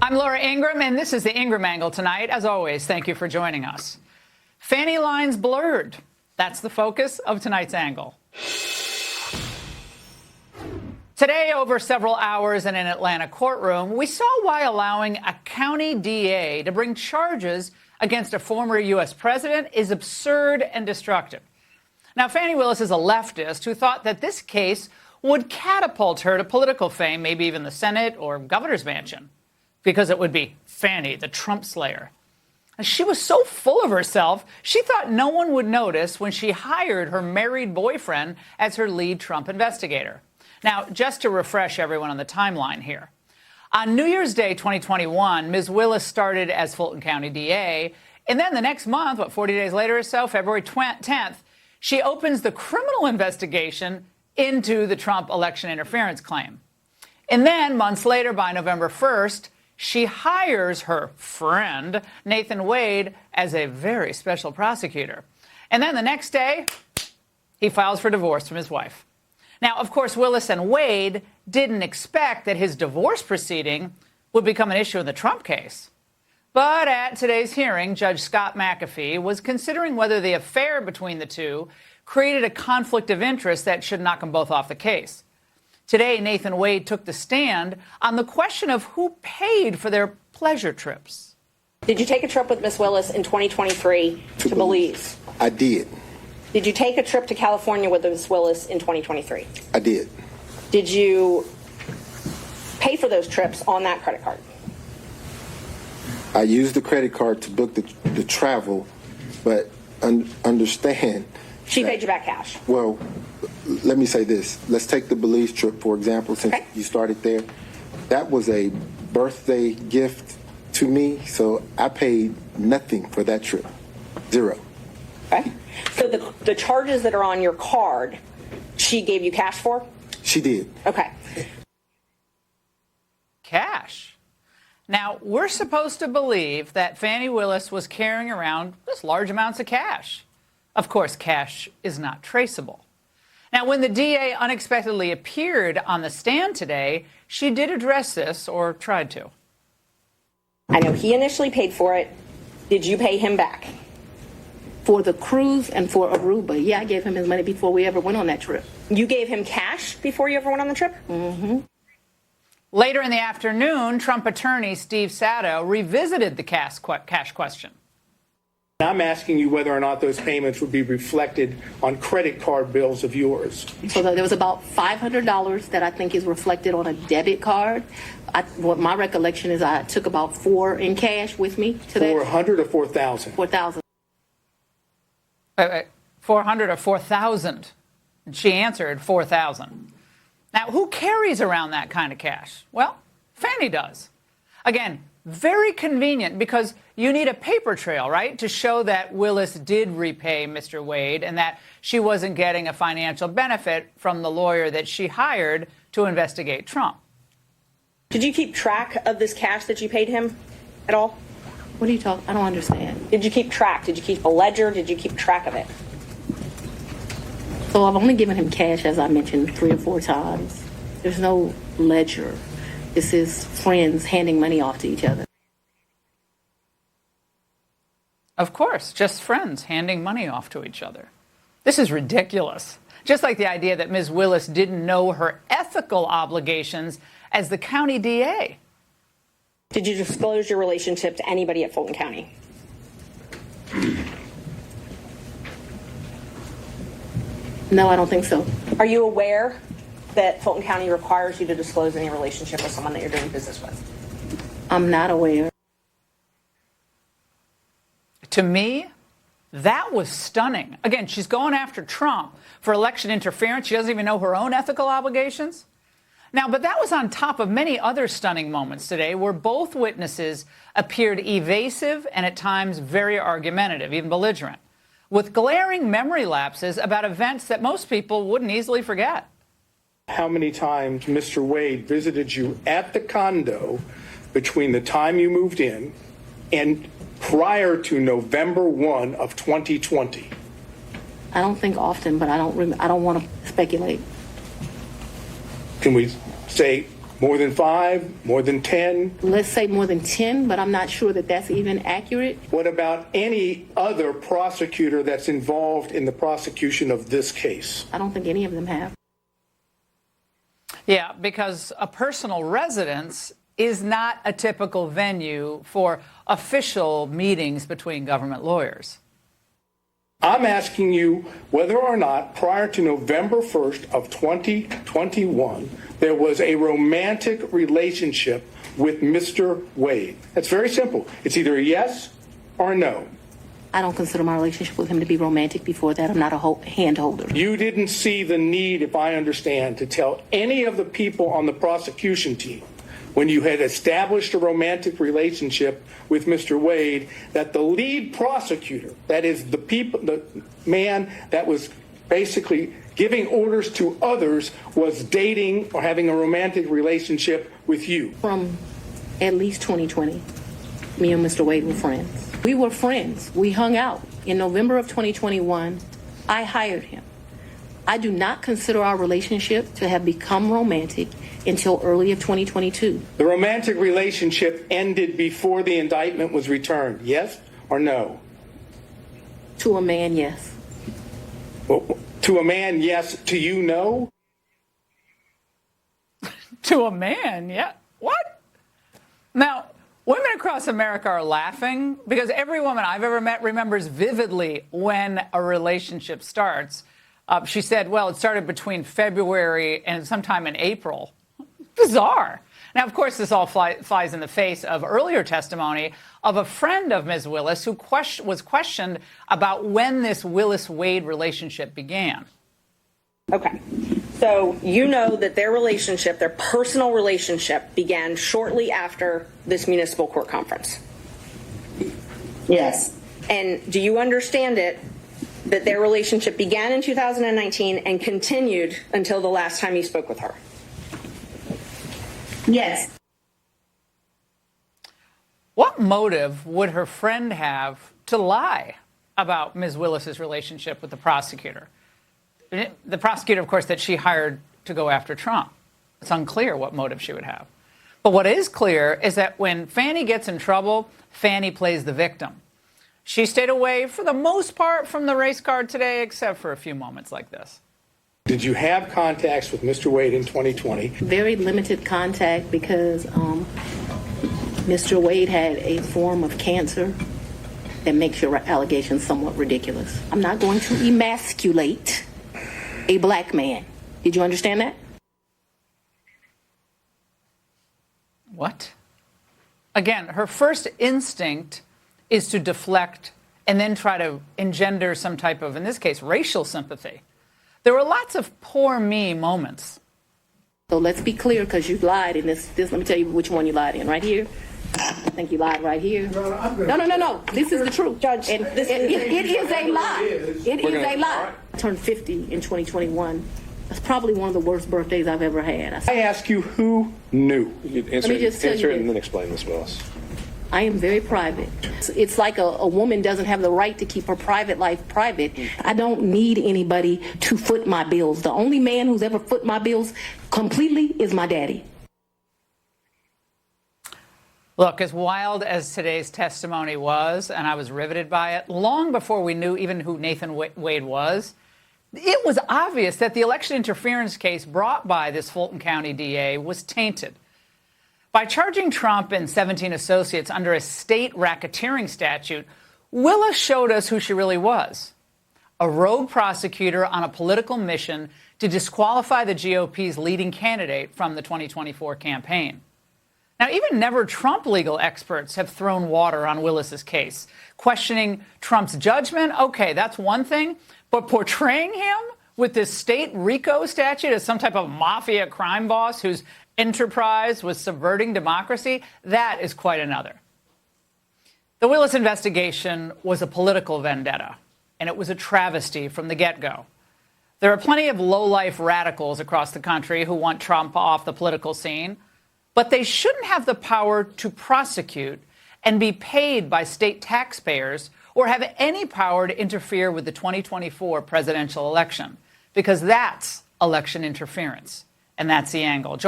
I'm Laura Ingraham, and this is the Ingraham Angle tonight. As always, thank you for joining us. Fanny lines blurred. That's the focus of tonight's angle. Today, over several hours in an Atlanta courtroom, we saw why allowing a county DA to bring charges against a former U.S. president is absurd and destructive. Now, Fannie Willis is a leftist who thought that this case would catapult her to political fame, maybe even the Senate or governor's mansion, because it would be Fanny, the Trump slayer. And she was so full of herself, she thought no one would notice when she hired her married boyfriend as her lead Trump investigator. Now, just to refresh everyone on the timeline here. On New Year's Day 2021, Ms. Willis started as Fulton County DA, and then the next month, 40 days later or so, February 10th, she opens the criminal investigation into the Trump election interference claim. And then, months later, by November 1st, she hires her friend, Nathan Wade, as a very special prosecutor. And then the next day, he files for divorce from his wife. Now, of course, Willis and Wade didn't expect that his divorce proceeding would become an issue in the Trump case. But at today's hearing, Judge Scott McAfee was considering whether the affair between the two created a conflict of interest that should knock them both off the case. Today, Nathan Wade took the stand on the question of who paid for their pleasure trips. Did you take a trip with Miss Willis in 2023 to Belize? I did. Did you take a trip to California with Miss Willis in 2023? I did. Did you pay for those trips on that credit card? I used the credit card to book the travel, but understand. She paid you back cash. Well, let me say this. Let's take the Belize trip, for example, since you started there. That was a birthday gift to me, so I paid nothing for that trip. Zero. Okay. So the charges that are on your card, she gave you cash for? She did. Okay. Cash. Now, we're supposed to believe that Fannie Willis was carrying around just large amounts of cash. Of course, cash is not traceable. Now, when the DA unexpectedly appeared on the stand today, she did address this, or tried to. I know he initially paid for it. Did you pay him back? For the cruise and for Aruba. Yeah, I gave him his money before we ever went on that trip. You gave him cash before you ever went on the trip? Mm-hmm. Later in the afternoon, Trump attorney Steve Sato revisited the cash question. I'm asking you whether or not those payments would be reflected on credit card bills of yours. So there was about $500 that I think is reflected on a debit card. What my recollection is I took about $4 in cash with me to that. 400 or 4,000? 4,000. 400 or 4,000. And she answered 4,000. Now, who carries around that kind of cash? Well, Fannie does. Again, very convenient because you need a paper trail, right, to show that Willis did repay Mr. Wade and that she wasn't getting a financial benefit from the lawyer that she hired to investigate Trump. Did you keep track of this cash that you paid him at all? What are you talking? I don't understand. Did you keep track? Did you keep a ledger? Did you keep track of it? So I've only given him cash, as I mentioned, 3 or 4 times. There's no ledger. This is friends handing money off to each other. Of course, just friends handing money off to each other. This is ridiculous. Just like the idea that Ms. Willis didn't know her ethical obligations as the county DA. Did you disclose your relationship to anybody at Fulton County? No, I don't think so. Are you aware that Fulton County requires you to disclose any relationship with someone that you're doing business with? I'm not aware. To me, that was stunning. Again, she's going after Trump for election interference. She doesn't even know her own ethical obligations. Now, but that was on top of many other stunning moments today where both witnesses appeared evasive and at times very argumentative, even belligerent, with glaring memory lapses about events that most people wouldn't easily forget. How many times Mr. Wade visited you at the condo between the time you moved in and prior to November 1 of 2020? I don't think often, but I don't want to speculate. Can we say More than 5? More than 10? Let's say more than 10, but I'm not sure that that's even accurate. What about any other prosecutor that's involved in the prosecution of this case? I don't think any of them have. Yeah, because a personal residence is not a typical venue for official meetings between government lawyers. I'm asking you whether or not prior to November 1st of 2021, there was a romantic relationship with Mr. Wade. That's very simple. It's either a yes or a no. I don't consider my relationship with him to be romantic before that. I'm not a hand holder. You didn't see the need, if I understand, to tell any of the people on the prosecution team when you had established a romantic relationship with Mr. Wade that the lead prosecutor, that is the man that was basically giving orders to others, was dating or having a romantic relationship with you. From at least 2020, me and Mr. Wade were friends. We were friends. We hung out. In November of 2021, I hired him. I do not consider our relationship to have become romantic until early of 2022. The romantic relationship ended before the indictment was returned, yes or no? To a man, yes. Well, to a man, yes. To you, no? To a man, yeah. What? Now, women across America are laughing because every woman I've ever met remembers vividly when a relationship starts. She said, well, it started between February and sometime in April. Bizarre. Now, of course, this all flies in the face of earlier testimony of a friend of Ms. Willis who was questioned about when this Willis-Wade relationship began. Okay. So you know that their relationship, their personal relationship, began shortly after this municipal court conference. Yes. And do you understand it that their relationship began in 2019 and continued until the last time you spoke with her? Yes. What motive would her friend have to lie about Ms. Willis's relationship with the prosecutor? The prosecutor, of course, that she hired to go after Trump. It's unclear what motive she would have. But what is clear is that when Fannie gets in trouble, Fannie plays the victim. She stayed away for the most part from the race card today, except for a few moments like this. Did you have contacts with Mr. Wade in 2020? Very limited contact because Mr. Wade had a form of cancer that makes your allegations somewhat ridiculous. I'm not going to emasculate a black man. Did you understand that? What? Again, her first instinct is to deflect and then try to engender some type of, in this case, racial sympathy. There were lots of poor me moments. So let's be clear, because you lied in this. Let me tell you which one you lied in. Right here. I think you lied right here. No. This is the truth. Judge, and it is a lie. It is a lie. I turned 50 in 2021. That's probably one of the worst birthdays I've ever had. I ask you who knew. Let me just tell you it and then explain, Ms. Willis. I am very private. It's like a woman doesn't have the right to keep her private life private. I don't need anybody to foot my bills. The only man who's ever foot my bills completely is my daddy. Look, as wild as today's testimony was, and I was riveted by it, long before we knew even who Nathan Wade was, it was obvious that the election interference case brought by this Fulton County DA was tainted. By charging Trump and 17 associates under a state racketeering statute, Willis showed us who she really was. A rogue prosecutor on a political mission to disqualify the GOP's leading candidate from the 2024 campaign. Now, even never Trump legal experts have thrown water on Willis's case. Questioning Trump's judgment, okay, that's one thing. But portraying him with this state RICO statute as some type of mafia crime boss whose enterprise was subverting democracy, that is quite another. The Willis investigation was a political vendetta, and it was a travesty from the get-go. There are plenty of low-life radicals across the country who want Trump off the political scene, but they shouldn't have the power to prosecute and be paid by state taxpayers or have any power to interfere with the 2024 presidential election, because that's election interference, and that's the angle.